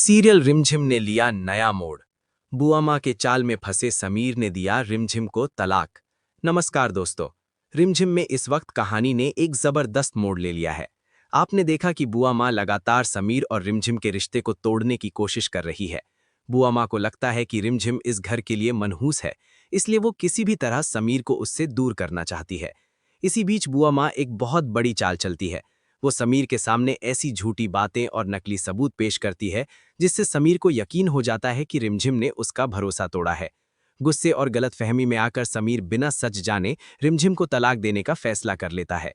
Serial रिमझिम ने लिया नया मोड़। बुआ माँ के चाल में फंसे समीर ने दिया रिमझिम को तलाक। नमस्कार दोस्तों। रिमझिम में इस वक्त कहानी ने एक जबरदस्त मोड़ ले लिया है। आपने देखा कि बुआ माँ लगातार समीर और रिमझिम के रिश्ते को तोड़ने की कोशिश कर रही है। बुआ माँ को लगता है कि रिमझिम इस घर के लिए मनहूस है, इसलिए वो किसी भी तरह समीर को उससे दूर करना चाहती है। इसी बीच बुआ माँ एक बहुत बड़ी चाल चलती है। वो समीर के सामने ऐसी झूठी बातें और नकली सबूत पेश करती है जिससे समीर को यकीन हो जाता है कि रिमझिम ने उसका भरोसा तोड़ा है। गुस्से और गलतफहमी में आकर समीर बिना सच जाने रिमझिम को तलाक देने का फैसला कर लेता है।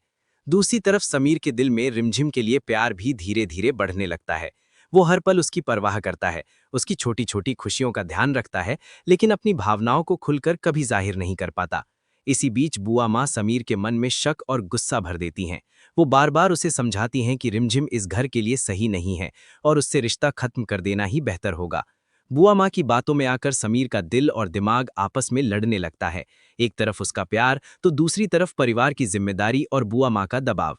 दूसरी तरफ समीर के दिल में रिमझिम के लिए प्यार भी धीरे धीरे बढ़ने लगता है। वो हर पल उसकी परवाह करता है, उसकी छोटी छोटी खुशियों का ध्यान रखता है, लेकिन अपनी भावनाओं को खुलकर कभी जाहिर नहीं कर पाता। इसी बीच बुआ माँ समीर के मन में शक और गुस्सा भर देती हैं। वो बार बार उसे समझाती हैं कि रिमझिम इस घर के लिए सही नहीं है और उससे रिश्ता खत्म कर देना ही बेहतर होगा। बुआ माँ की बातों में आकर समीर का दिल और दिमाग आपस में लड़ने लगता है। एक तरफ उसका प्यार तो दूसरी तरफ परिवार की जिम्मेदारी और बुआ माँ का दबाव।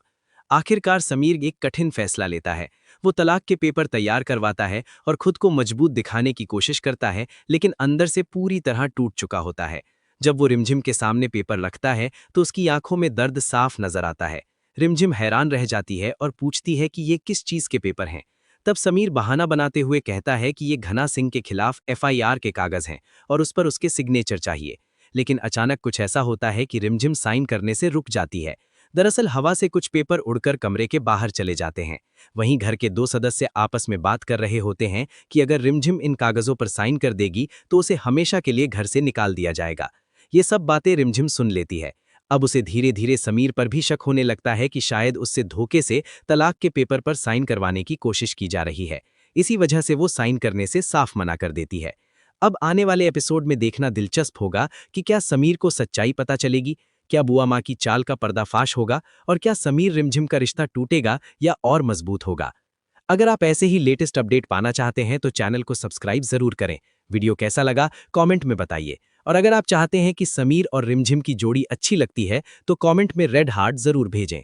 आखिरकार समीर एक कठिन फैसला लेता है। वो तलाक के पेपर तैयार करवाता है और खुद को मजबूत दिखाने की कोशिश करता है, लेकिन अंदर से पूरी तरह टूट चुका होता है। जब वो रिमझिम के सामने पेपर रखता है तो उसकी आंखों में दर्द साफ नजर आता है। रिमझिम हैरान रह जाती है और पूछती है कि ये किस चीज के पेपर हैं। तब समीर बहाना बनाते हुए कहता है कि ये घना सिंह के खिलाफ एफआईआर के कागज हैं और उस पर उसके सिग्नेचर चाहिए। लेकिन अचानक कुछ ऐसा होता है कि रिमझिम साइन करने से रुक जाती है। दरअसल हवा से कुछ पेपर उड़कर कमरे के बाहर चले जाते हैं। वहीं घर के दो सदस्य आपस में बात कर रहे होते हैं कि अगर रिमझिम इन कागजों पर साइन कर देगी तो उसे हमेशा के लिए घर से निकाल दिया जाएगा। ये सब बातें रिमझिम सुन लेती है। अब उसे धीरे धीरे समीर पर भी शक होने लगता है कि शायद उससे धोखे से तलाक के पेपर पर साइन करवाने की कोशिश की जा रही है। इसी वजह से वो साइन करने से साफ मना कर देती है। अब आने वाले एपिसोड में देखना दिलचस्प होगा कि क्या समीर को सच्चाई पता चलेगी, क्या बुआ माँ की चाल का पर्दाफाश होगा और क्या समीर रिमझिम का रिश्ता टूटेगा या और मजबूत होगा। अगर आप ऐसे ही लेटेस्ट अपडेट पाना चाहते हैं तो चैनल को सब्सक्राइब जरूर करें। वीडियो कैसा लगा कमेंट में बताइए, और अगर आप चाहते हैं कि समीर और रिमझिम की जोड़ी अच्छी लगती है तो कमेंट में रेड हार्ट जरूर भेजें।